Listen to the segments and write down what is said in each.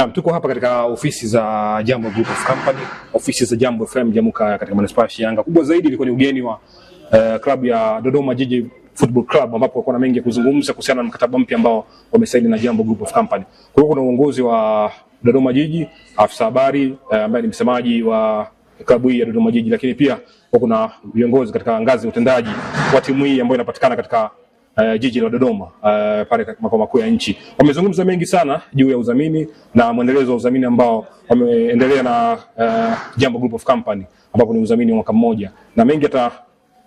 Naam, tuko hapa katika ofisi za Jambo Group of Company, ofisi za Jambo FM Jamuka katika manispaa ya Shinyanga. Kubwa zaidi ilikuwa ni ugeni wa klabu ya Dodoma Jiji Football Club, ambapo kuna mengi ya kuzungumza kuhusiana na mkataba mpya ambao wamesaini na Jambo Group of Company. Kwa hiyo kuna uongozi wa Dodoma Jiji, afisa habari ambaye ni msemaji wa klabu hii ya Dodoma Jiji, lakini pia kuna viongozi katika ngazi ya utendaji wa timu hii ambayo inapatikana katika jiji la Dodoma pale makao makuu ya nchi. Wamezungumza mengi sana juu ya udhamini na muendelezo wa udhamini ambao wameendelea na Jambo Group of Company, ambapo ni udhamini wa mwaka mmoja, na mengi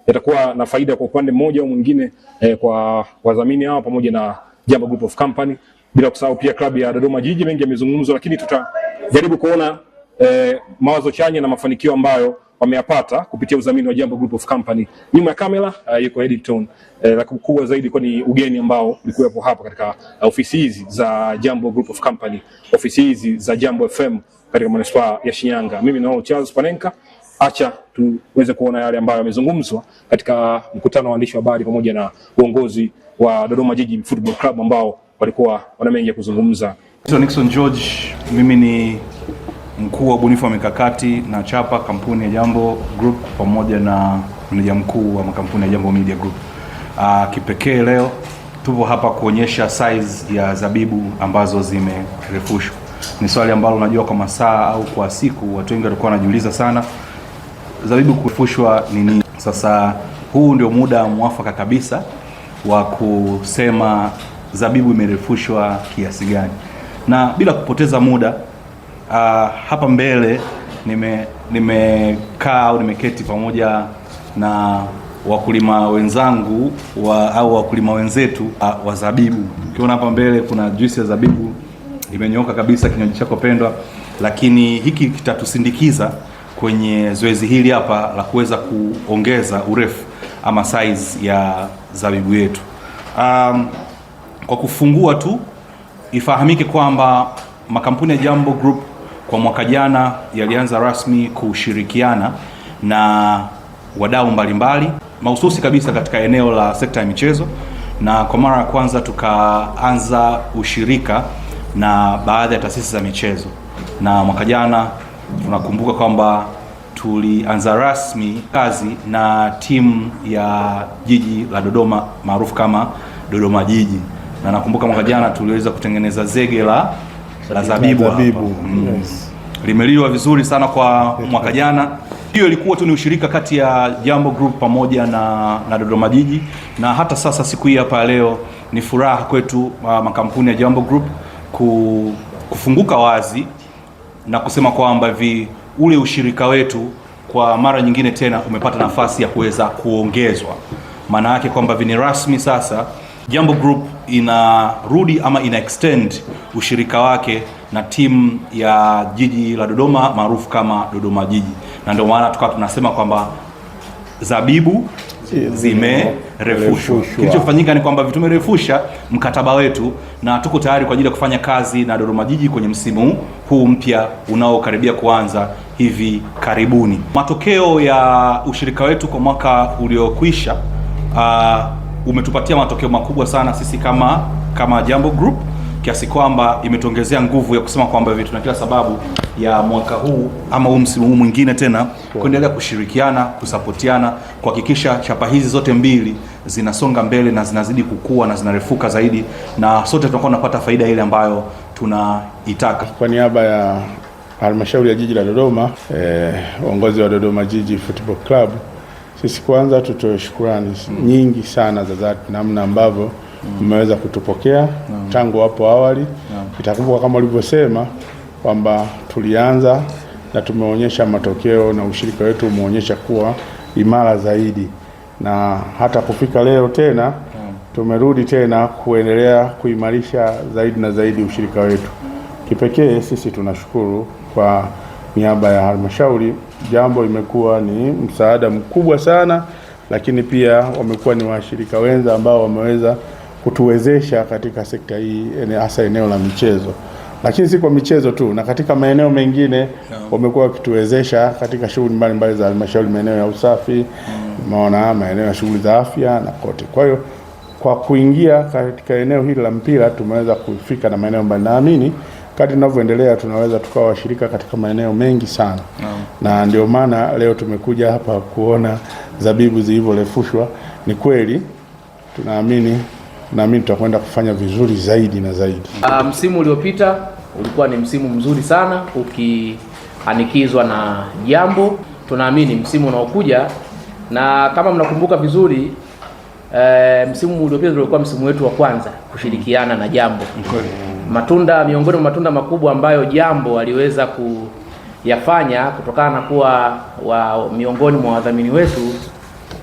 yatakuwa na faida kwa upande mmoja au mwingine kwa wadhamini hao pamoja na Jambo Group of Company, bila kusahau pia klabu ya Dodoma Jiji. Mengi yamezungumzwa, lakini tutajaribu kuona mawazo chanya na mafanikio ambayo wameyapata kupitia udhamini wa Jambo Group of Company. Nyuma ya kamera yuko Editon, la kubwa zaidi kwa ni ugeni ambao ulikuwepo hapa katika ofisi hizi za Jambo Group of Company, ofisi hizi za Jambo FM katika manispaa ya Shinyanga. Mimi na Charles Panenka, acha tuweze kuona yale ambayo yamezungumzwa katika mkutano wa waandishi wa habari pamoja na uongozi wa Dodoma Jiji Football Club ambao walikuwa wana mengi ya kuzungumza. Nixon George, mimi ni mkuu wa ubunifu wa mikakati na chapa kampuni ya Jambo Group pamoja na meneja mkuu wa makampuni ya Jambo Media Group. Kipekee leo tupo hapa kuonyesha size ya zabibu ambazo zimerefushwa. Ni swali ambalo unajua kwa masaa au kwa siku watu wengi walikuwa wanajiuliza sana, zabibu kurefushwa ni nini? Sasa huu ndio muda mwafaka kabisa wa kusema zabibu imerefushwa kiasi gani. Na bila kupoteza muda, hapa mbele nimekaa au nimeketi pamoja na wakulima wenzangu au wakulima wenzetu wa zabibu. Ukiona hapa mbele kuna juisi ya zabibu imenyooka kabisa, kinywaji chako pendwa, lakini hiki kitatusindikiza kwenye zoezi hili hapa la kuweza kuongeza urefu ama size ya zabibu yetu. Kwa kufungua tu, ifahamike kwamba makampuni ya Jambo Group kwa mwaka jana yalianza rasmi kushirikiana na wadau mbalimbali mahususi kabisa katika eneo la sekta ya michezo, na kwa mara ya kwanza tukaanza ushirika na baadhi ya taasisi za michezo. Na mwaka jana tunakumbuka kwamba tulianza rasmi kazi na timu ya jiji la Dodoma maarufu kama Dodoma Jiji, na nakumbuka mwaka jana tuliweza kutengeneza zege la zabibu. Yes. Limeliwa vizuri sana kwa mwaka jana. Hiyo ilikuwa tu ni ushirika kati ya Jambo Group pamoja na Dodoma Jiji, na hata sasa siku hii hapa leo ni furaha kwetu makampuni ya Jambo Group kufunguka wazi na kusema kwamba ule ushirika wetu kwa mara nyingine tena umepata nafasi ya kuweza kuongezwa. Maana yake kwamba ni rasmi sasa Jambo Group inarudi ama ina extend ushirika wake na timu ya jiji la Dodoma maarufu kama Dodoma Jiji, na ndio maana tunasema kwamba zabibu zimerefushwa. Kilichofanyika ni kwamba tumerefusha mkataba wetu na tuko tayari kwa ajili ya kufanya kazi na Dodoma Jiji kwenye msimu huu mpya unaokaribia kuanza hivi karibuni. Matokeo ya ushirika wetu kwa mwaka uliokwisha umetupatia matokeo makubwa sana sisi kama Jambo Group, kiasi kwamba imetuongezea nguvu ya kusema kwamba tuna kila sababu ya mwaka huu ama huu msimu huu mwingine tena kuendelea kushirikiana, kusapotiana, kuhakikisha chapa hizi zote mbili zinasonga mbele na zinazidi kukua na zinarefuka zaidi, na sote tunakuwa tunapata faida ile ambayo tunaitaka. Kwa niaba ya halmashauri ya jiji la Dodoma, uongozi wa Dodoma Jiji Football Club, sisi kwanza tutoe shukrani nyingi sana za dhati namna ambavyo mmeweza kutupokea tangu hapo awali. Itakumbuka kama ulivyosema kwamba tulianza na tumeonyesha matokeo na ushirika wetu umeonyesha kuwa imara zaidi, na hata kufika leo tena tumerudi tena kuendelea kuimarisha zaidi na zaidi ushirika wetu. Kipekee sisi tunashukuru kwa niaba ya halmashauri. Jambo imekuwa ni msaada mkubwa sana, lakini pia wamekuwa ni washirika wenza ambao wameweza kutuwezesha katika sekta hii, hasa eneo la michezo. Lakini si kwa michezo tu, na katika maeneo mengine wamekuwa wakituwezesha katika shughuli mbalimbali za halmashauri, maeneo ya usafi, maeneo ya shughuli za afya na kote. Kwa hiyo kwa kuingia katika eneo hili la mpira tumeweza kufika na maeneo mbalimbali. Naamini kadri tunavyoendelea tunaweza tukawa washirika katika maeneo mengi sana. Na ndio maana leo tumekuja hapa kuona zabibu zilivyorefushwa. Ni kweli tunaamini tutakwenda kufanya vizuri zaidi na zaidi. Msimu uliopita ulikuwa ni msimu mzuri sana ukianikizwa na Jambo. Tunaamini msimu unaokuja, na kama mnakumbuka vizuri msimu uliopita ulikuwa msimu wetu wa kwanza kushirikiana na Jambo. Miongoni mwa matunda makubwa ambayo Jambo aliweza kuyafanya kutokana na kuwa miongoni mwa wadhamini wetu,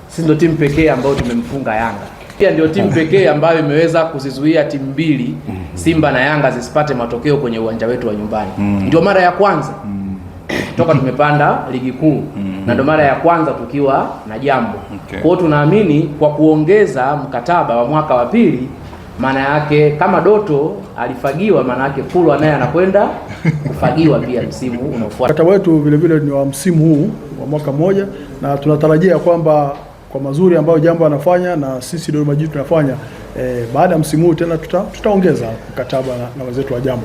sisi ndio timu pekee ambayo tumemfunga Yanga. Pia ndio timu pekee ambayo imeweza kuzizuia timu mbili, Simba na Yanga, zisipate matokeo kwenye uwanja wetu wa nyumbani. Ndio mara ya kwanza toka tumepanda ligi kuu, na ndio mara ya kwanza tukiwa na Jambo. Kwa hiyo tunaamini kwa kuongeza mkataba wa mwaka wa pili, maana yake kama Doto alifagiwa, maana yake Kulwa naye anakwenda kufagiwa pia msimu unaofuata. Mkataba wetu vile vile ni wa msimu huu wa mwaka mmoja, na tunatarajia kwamba kwa mazuri ambayo Jambo anafanya na sisi Dodoma Jiji tunafanya, baada ya msimu huu tena tutaongeza mkataba na wenzetu wa Jambo.